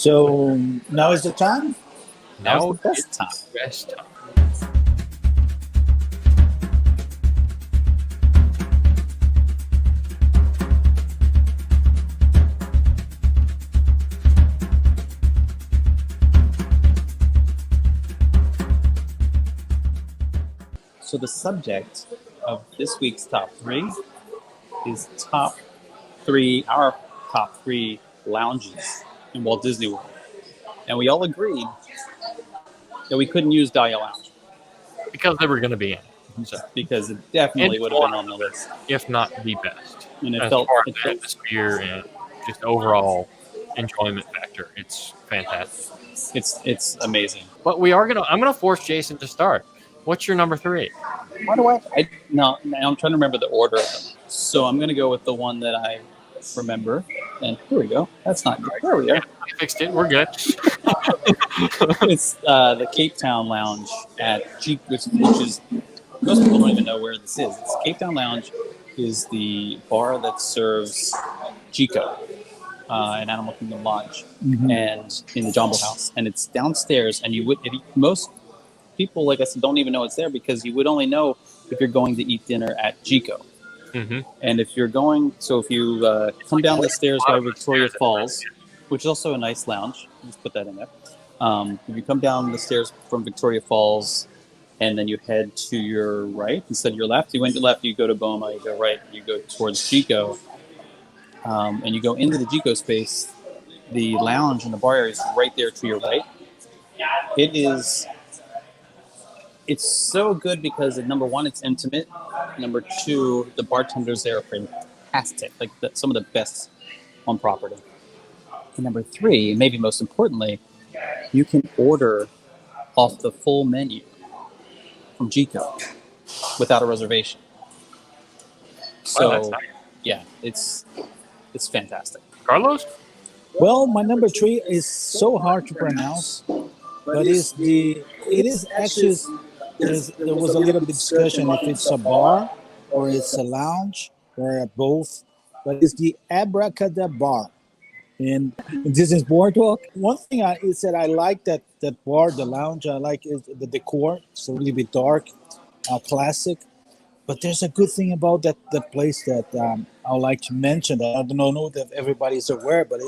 So now is the time. Now's Now the best time. best time. So the subject of this week's top three is our top three lounges in Walt Disney World. And we all agreed that we couldn't use Dahlia Lounge Because they were going to be in. So, because it definitely It's would have been one on the list. if not the best. And As far as the atmosphere and just overall enjoyment factor, it's fantastic. it's amazing. But I'm gonna force Jason to start. What's your number 3? Why do now I'm trying to remember the order of them. So I'm gonna go with the one that I remember. And here we go. That's not good. There we are. I fixed it. We're good. It's the Cape Town Lounge at G, which is most people don't even know where this is. It's Cape Town Lounge is the bar that serves Chico, an Animal Kingdom Lodge, and in the Jumbo House, and it's downstairs. And most people, like I said, don't even know it's there because you would only know if you're going to eat dinner at Chico. Mm-hmm. And if you come down the stairs by Victoria Falls, which is also a nice lounge, let's put that in there. If you come down the stairs from Victoria Falls, and then you head to your right instead of your left, you went to left, you go to Boma, you go right, you go towards Chico, and you go into the Chico space. The lounge and the bar area is right there to your right. It's so good because number one, it's intimate. Number two, the bartenders there are fantastic, like some of the best on property. And number three, maybe most importantly, you can order off the full menu from Chico without a reservation. So, yeah, it's fantastic. Carlos? Well, my number 3 is so hard to pronounce, but there was a little bit discussion if it's a bar or it's a lounge or both, but it's the Abracadabra in Disney's Boardwalk. One thing is that I like that bar, the lounge. I like is the decor. It's a little bit dark, classic. But there's a good thing about that place that I would like to mention that I don't know if everybody's aware, but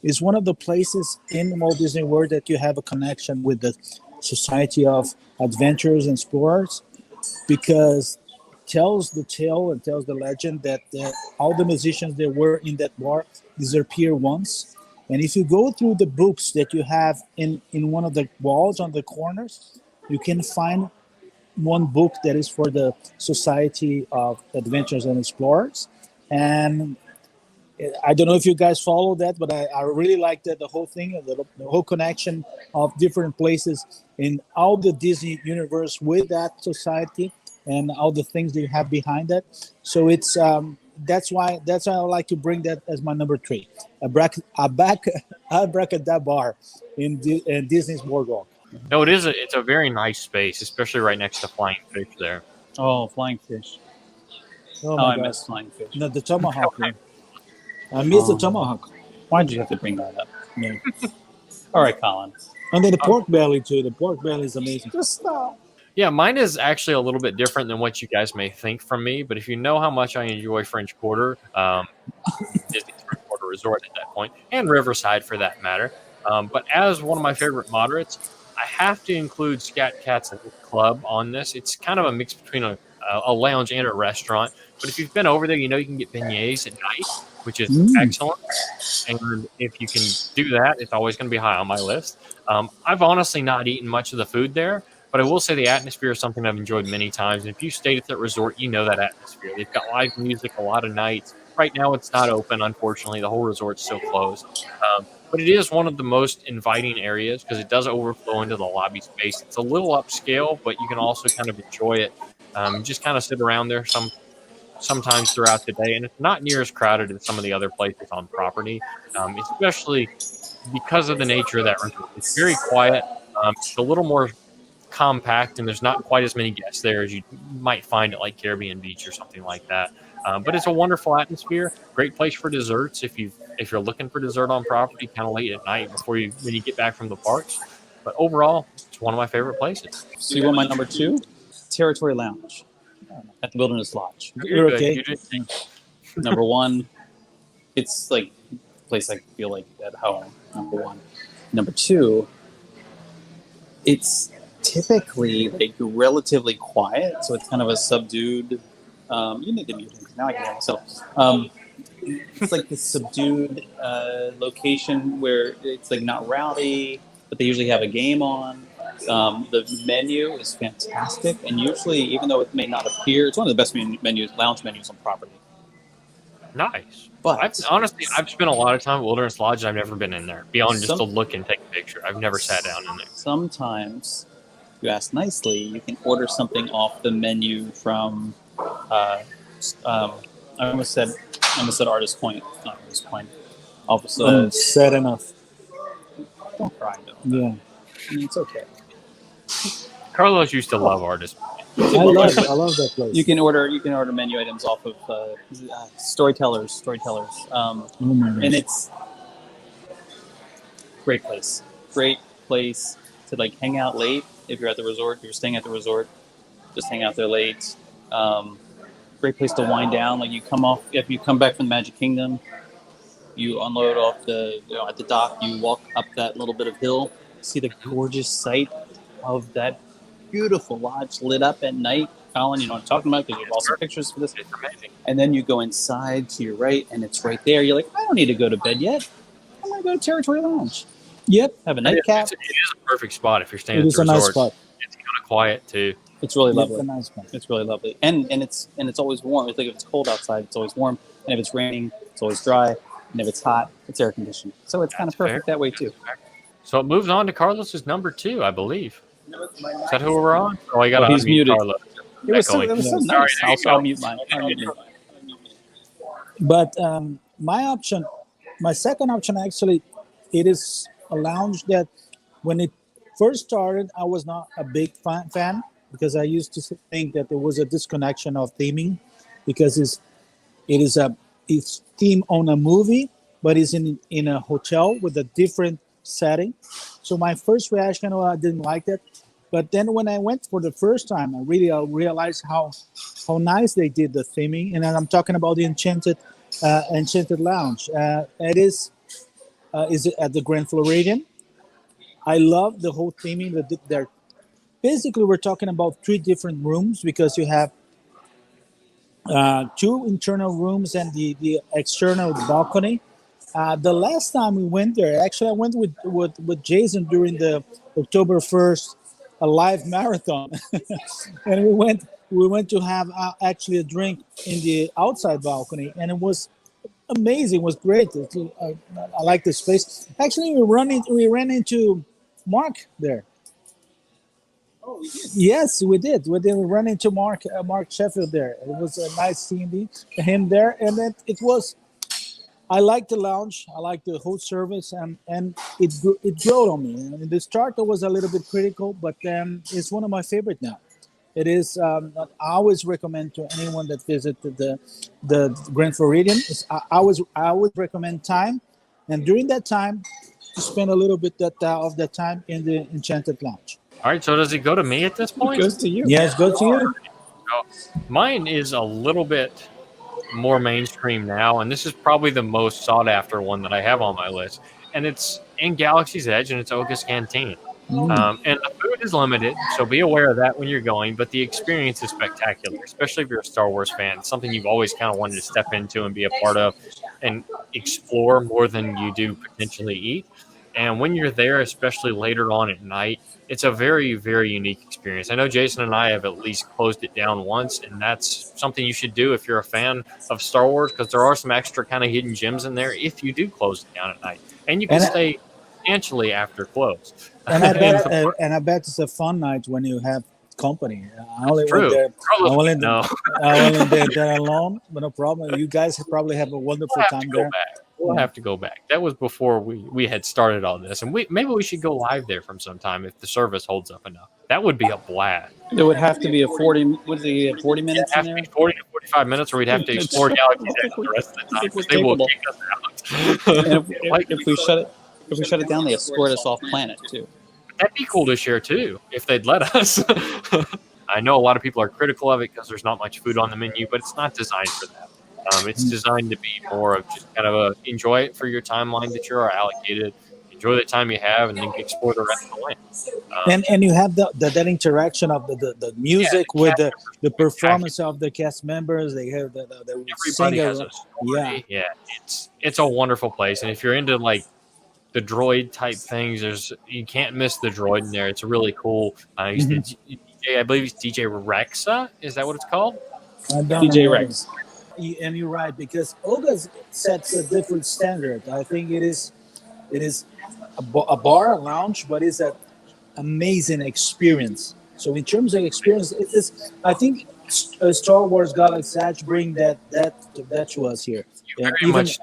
it's one of the places in Walt Disney World that you have a connection with the Society of Adventurers and Explorers, because tells the tale and tells the legend that all the musicians that were in that bar disappeared once. And if you go through the books that you have in one of the walls on the corners, you can find one book that is for the Society of Adventurers and Explorers. And I don't know if you guys follow that, but I really like that, the whole thing, the whole connection of different places in all the Disney universe with that society and all the things that you have behind that. So it's that's why I like to bring that as my number 3, Abracadabra in Disney's Boardwalk. No, it's a very nice space, especially right next to Flying Fish there. Oh, Flying Fish. Oh I my miss Flying Fish. No, the Tomahawk. I miss the Tomahawk. Why did you have to bring that up? Yeah. All right, Collin. And then the pork belly too. The pork belly is amazing. Just stop. Yeah, mine is actually a little bit different than what you guys may think from me. But if you know how much I enjoy French Quarter, Disney's French Quarter Resort at that point, and Riverside for that matter. But as one of my favorite moderates, I have to include Scat Cats and Club on this. It's kind of a mix between a lounge and a restaurant. But if you've been over there, you know you can get beignets at night, which is excellent. And if you can do that, it's always going to be high on my list. I've honestly not eaten much of the food there, but I will say the atmosphere is something I've enjoyed many times. And if you stayed at that resort, you know that atmosphere. They've got live music a lot of nights. Right now, it's not open, unfortunately. The whole resort's still closed. But it is one of the most inviting areas because it does overflow into the lobby space. It's a little upscale, but you can also kind of enjoy it. Just kind of sit around there sometimes throughout the day, and it's not near as crowded as some of the other places on property, especially because of the nature of that resort. It's very quiet. It's a little more compact, and there's not quite as many guests there as you might find at like Caribbean Beach or something like that. But it's a wonderful atmosphere. Great place for desserts if you're looking for dessert on property, kind of late at night when you get back from the parks. But overall, it's one of my favorite places. So you want my number 2? Territory Lounge at the Wilderness Lodge. You're okay. good. You did- Number 1, it's like a place I feel like at home. Number 1. Number 2, it's typically like relatively quiet, so it's kind of a subdued. You need to mute him 'cause now I can hear myself. It's like this subdued location where it's like not rowdy, but they usually have a game on. The menu is fantastic, and usually, even though it may not appear, it's one of the best lounge menus on property. Nice. But I've spent a lot of time at Wilderness Lodge, and I've never been in there beyond just to look and take a picture. I've never sat down in there. sometimes, if you ask nicely, you can order something off the menu from. I almost said Artist Point. Not Artist Point. Also, Sad enough. don't cry though. Yeah. I mean, it's okay. Carlos used to love artists. I love that place. You can order menu items off of storytellers. Oh my gosh. And it's great place to like hang out late. If you're at the resort, you're staying at the resort, just hang out there late. Great place to wind down. Like if you come back from the Magic Kingdom, you unload off at the dock, you walk up that little bit of hill, see the gorgeous sight of that beautiful lodge lit up at night. Collin, you know what I'm talking about because you have awesome pictures for this. It's amazing. And then you go inside to your right, and it's right there. You're like, I don't need to go to bed yet. I'm going to go to Territory Lounge. Yep. Have a nightcap. It is a perfect spot if you're staying It at is the a nice resort. spot. It's kind of quiet too. It's really It's lovely. a nice spot. It's really lovely. And it's always warm. It's like if it's cold outside, it's always warm. And if it's raining, it's always dry. And if it's hot, it's air conditioned. So it's kind of That's perfect fair. that way too. So it moves on to Carlos's number 2, I believe. Is that who we're on? Oh, I got to He's muted. Carlos. It was so Echoing. nice. Sorry, there you I'll go. mute mine. But my second option, actually, it is a lounge that when it first started, I was not a big fan because I used to think that there was a disconnection of theming because it's theme on a movie, but it's in a hotel with a different setting. So my first reaction, I didn't like that. But then when I went for the first time, I really realized how nice they did the theming. And then I'm talking about the Enchanted Lounge. It is at the Grand Floridian. I love the whole theming. Basically, we're talking about 3 different rooms because you have 2 internal rooms and the external balcony. The last time we went there, actually, I went with Jason during the October 1st live marathon, and we went to have actually a drink in the outside balcony, and it was amazing. It was great. I like this place. Actually, we ran into Mark there. Oh, we did. Yes, we did. We run into Mark Sheffield there. It was a nice seeing him there, and then it was. I like the lounge. I like the whole service, and it grew on me. And in the start, I was a little bit critical, but then it's one of my favorite now. It is. I always recommend to anyone that visited the Grand Floridian. I always recommend time, and during that time, to spend a little bit of that time in the Enchanted Lounge. All right, so does it go to me at this It point? goes to you. Yes, go to you. So mine is a little bit more mainstream now, and this is probably the most sought after one that I have on my list. And it's in Galaxy's Edge, and it's Oga's Canteen. And the food is limited, so be aware of that when you're going. But the experience is spectacular, especially if you're a Star Wars fan. It's something you've always kind of wanted to step into and be a part of and explore more than you do potentially eat. And when you're there, especially later on at night, it's a very, very unique experience. I know Jason and I have at least closed it down once, and that's something you should do if you're a fan of Star Wars, because there are some extra kind of hidden gems in there if you do close it down at night. And you can stay substantially after close. And I bet it's a fun night when you have company. I only True. went there. Carlos I only would know. I only did that alone, but no problem. You guys probably have a wonderful We'll have to time go there. back. We'll have to go back. That was before we had started all this, and maybe we should go live there from some time if the service holds up enough. That would be a blast. There would have to be a 40. What is it? 40 minutes in It'd have there. to be 40 to 45 minutes, or we'd have to explore Galaxy's Edge the rest of the time. we're They will capable. kick us out. And if we shut it down, they escort us off planet too. That'd be cool to share too, if they'd let us. I know a lot of people are critical of it because there's not much food on the menu, but it's not designed for that. It's designed to be more of just kind of enjoy it for your timeline that you're allocated. Enjoy the time you have, and then explore the rest of the land. And you have that interaction of the music with the performance of the cast members. They have the everybody has a story. Yeah, it's a wonderful place, and if you're into like the droid type things, you can't miss the droid in there. It's really cool. I believe it's DJ Rexa. Is that what it's called? DJ Rex. And you're right, because Olga sets a different standard. I think it is a bar, a lounge, but it's an amazing experience. So in terms of experience, I think Star Wars Galaxy's Edge bring that to us here. You very much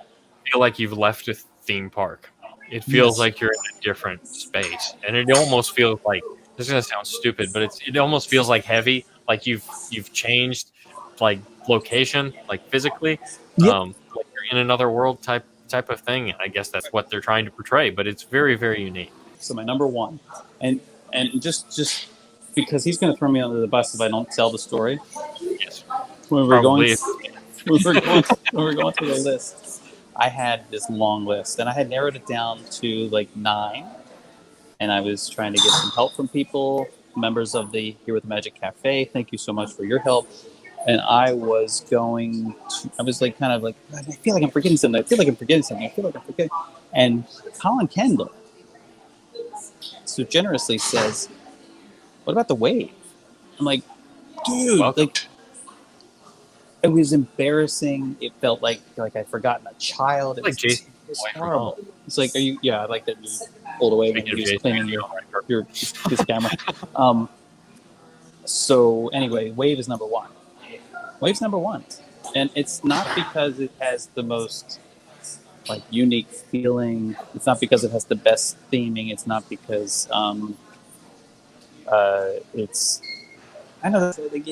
feel like you've left a theme park. It feels like you're in a different space, and it almost feels like, this is gonna sound stupid, but it almost feels like heavy, like you've changed like location, like physically, like you're in another world type of thing. I guess that's what they're trying to portray, but it's very, very unique. So my number one, and just because he's going to throw me under the bus if I don't tell the story. Yes, when we're going through the list, I had this long list, and I had narrowed it down to like 9, and I was trying to get some help from people, members of the Here with the Magic Cafe. Thank you so much for your help. And I was like, kind of like, I feel like I'm forgetting something. And Collin Kendall so generously says, what about the wave? I'm like, dude, like, it was embarrassing. It felt like I'd forgotten a child. It was Jason. It's horrible. It's like, I like that you pulled away when you was cleaning his camera. So anyway, wave is number 1. Wave's number 1, and it's not because it has the most like unique feeling. It's not because it has the best theming. It's not because it's. I know that's like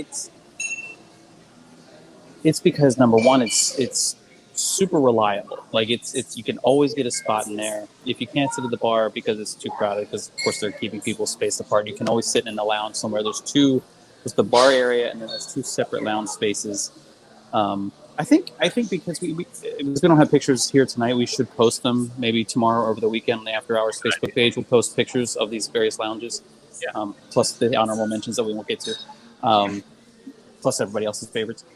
it's because number 1, it's super reliable. Like it's you can always get a spot in there. If you can't sit at the bar because it's too crowded, because of course they're keeping people spaced apart, you can always sit in the lounge somewhere. There's the bar area, and then there's 2 separate lounge spaces. I think because we don't have pictures here tonight, we should post them maybe tomorrow or over the weekend on the After Hours Facebook page. We'll post pictures of these various lounges, plus the honorable mentions that we won't get to, plus everybody else's favorites.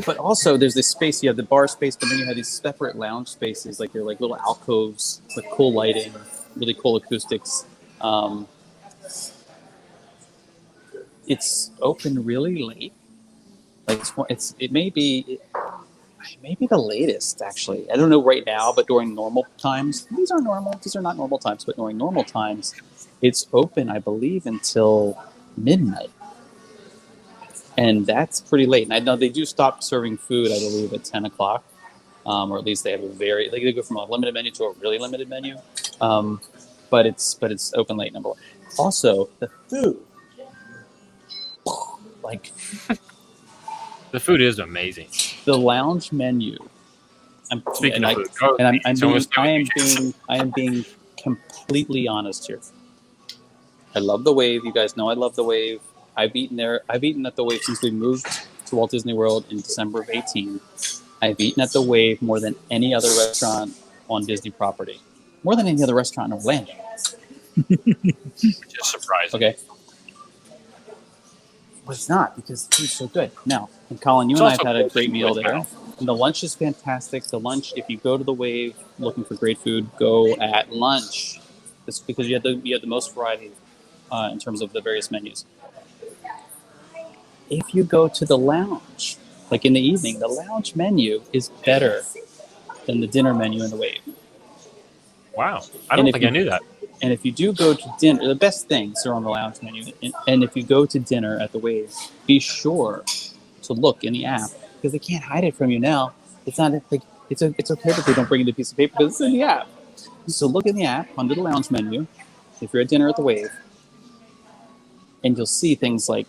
But also, there's this space. You have the bar space, but then you have these separate lounge spaces, like they're like little alcoves with cool lighting, really cool acoustics. It's open really late. Like it may be the latest actually. I don't know right now, but during normal times, these are not normal times, but during normal times, it's open, I believe, until midnight, and that's pretty late. And I know they do stop serving food, I believe, at 10 o'clock, or at least they have they go from a limited menu to a really limited menu. But it's open late. Number 1. Also, the food. Like the food is amazing. The lounge menu. Speaking of food, I am being completely honest here. I love the Wave. You guys know I love the Wave. I've eaten at the Wave since we moved to Walt Disney World in December of 18. I've eaten at the Wave more than any other restaurant on Disney property. More than any other restaurant in Orlando. Just surprising. Okay. But it's not, because the food's so good. Now, and Collin, you and I have had a great meal there. And the lunch is fantastic. The lunch, if you go to the Wave looking for great food, go at lunch. It's because you have the most variety in terms of the various menus. If you go to the lounge, like in the evening, the lounge menu is better than the dinner menu in the Wave. Wow. I don't think I knew that. And if you do go to dinner, the best things are on the lounge menu. And if you go to dinner at the Wave, be sure to look in the app, because they can't hide it from you now. It's not like it's okay that they don't bring in a piece of paper, because it's in the app. So look in the app under the lounge menu. If you're at dinner at the Wave, and you'll see things like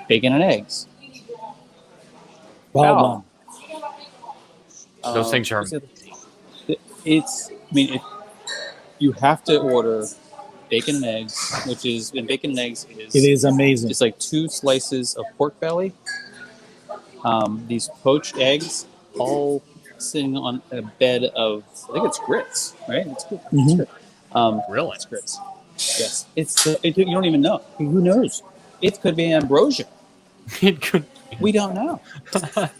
bacon and eggs. Wow. Those things are. It's. I mean, you have to order bacon and eggs, and bacon and eggs It is amazing. It's like 2 slices of pork belly. These poached eggs, all sitting on a bed of, I think it's grits, right? It's good. Really? It's grits. Yes. You don't even know. Who knows? It could be ambrosia. It could. We don't know.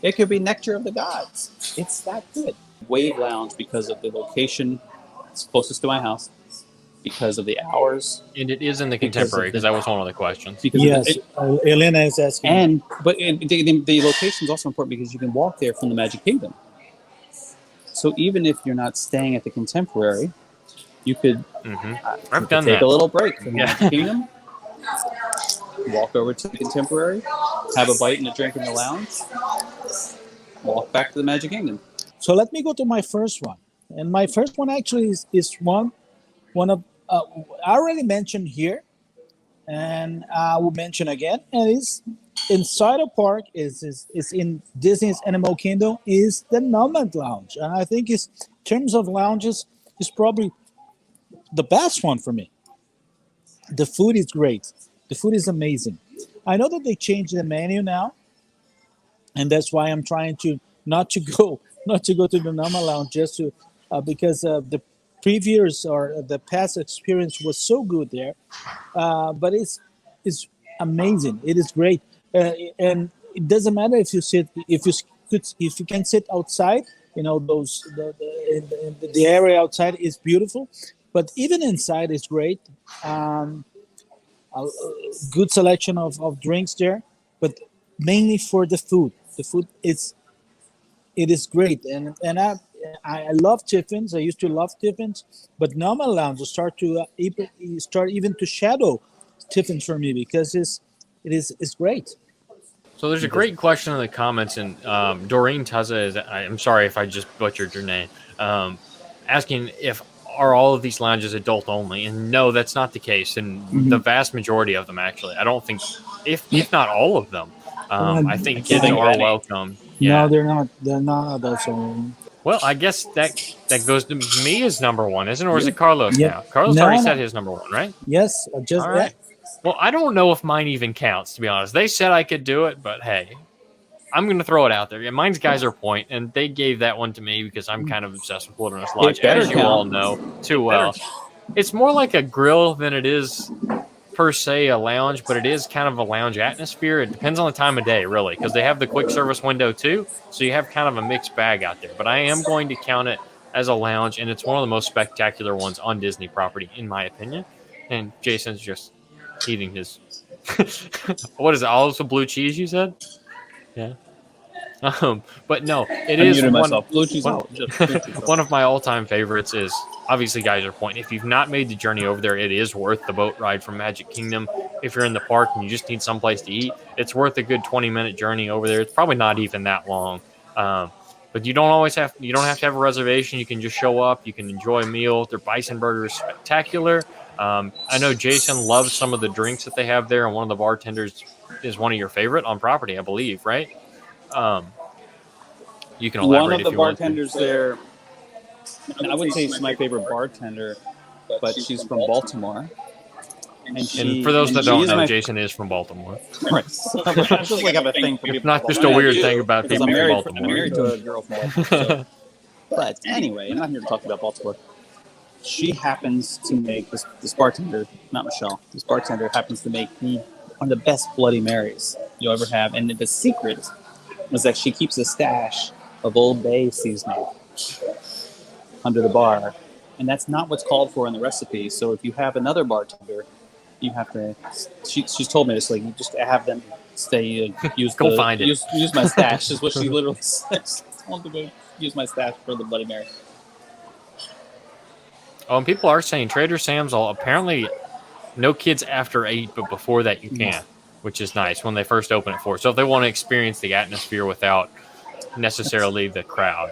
It could be nectar of the gods. It's that good. Wave Lounge, because of the location, it's closest to my house, because of the hours. And it is in the Contemporary, because that was one of the questions. Yes, Elena is asking. But the location is also important because you can walk there from the Magic Kingdom. So even if you're not staying at the Contemporary, you could take a little break from the Magic Kingdom, walk over to the Contemporary, have a bite and a drink in the lounge, walk back to the Magic Kingdom. So let me go to my first one. And my first one actually is one of, I already mentioned here, and I will mention again, and it's inside the park, is in Disney's Animal Kingdom, is the Nomad Lounge. And I think in terms of lounges, it's probably the best one for me. The food is great. The food is amazing. I know that they changed the menu now, and that's why I'm trying to not to go to the Nama Lounge, just to because the previous or the past experience was so good there. But it's amazing. It is great, and it doesn't matter if you can sit outside. You know, the area outside is beautiful, but even inside is great. A good selection of drinks there, but mainly for the food. The food it is great, and I love Tiffins. I used to love Tiffins, but Nama Lounge start even to shadow Tiffins for me because it's great. So there's a great question in the comments, and Doreen Taza I'm sorry if I just butchered your name, asking if are all of these lounges adult only, and no, that's not the case. And the vast majority of them, actually, I don't think, if not all of them, I think kids are welcome. Yeah. No, they're not. They're not adults only. Well, I guess that goes to me as number one, isn't it? Or is it Carlos now? Carlos already said his number one, right? Yes, just all right. Well, I don't know if mine even counts, to be honest. They said I could do it, but hey, I'm going to throw it out there. Yeah, mine's Geyser Point, and they gave that one to me because I'm kind of obsessed with Wilderness Lodge, as you all know too well. It's more like a grill than it is per se a lounge, but it is kind of a lounge atmosphere. It depends on the time of day, really, because they have the quick service window too, so you have kind of a mixed bag out there. But I am going to count it as a lounge, and it's one of the most spectacular ones on Disney property, in my opinion. And Jason's just eating his what is it? Olives with blue cheese, you said? Yeah. But no, it is one of my all-time favorites. Is obviously Geyser Point. If you've not made the journey over there, it is worth the boat ride from Magic Kingdom. If you're in the park and you just need someplace to eat, it's worth a good 20-minute journey over there. It's probably not even that long. But you don't have to have a reservation. You can just show up. You can enjoy a meal. Their bison burger is spectacular. I know Jason loves some of the drinks that they have there, and one of the bartenders is one of your favorite on property, I believe, right? You can elaborate. One of if the you bartenders there, I wouldn't say she's my favorite bartender, but she's from Baltimore. And for those that don't know, Jason is from Baltimore. Right. So I just like have a thing for people. It's not just a weird thing about people from Baltimore. I'm married to a girl from Baltimore. So. But anyway, I'm not here to talk about Baltimore. She happens to make this bartender, not Michelle. This bartender happens to make one of the best Bloody Marys you'll ever have, and the secret was that she keeps a stash of Old Bay seasoning under the bar, and that's not what's called for in the recipe. So if you have another bartender, you have to. She's told me this, like, you just have them stay use use my stash is what she literally says. I want to go use my stash for the Bloody Mary. Oh, and people are saying Trader Sam's apparently no kids after 8, but before that you can, which is nice when they first open at 4. So if they want to experience the atmosphere without necessarily the crowd,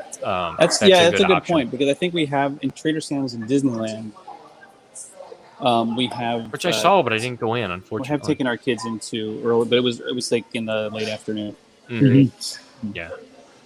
that's a good point, because I think we have in Trader Sam's in Disneyland, We have which I saw, but I didn't go in. We have Unfortunately, taken our kids into early, but it was like in the late afternoon Mhm. period. Yeah.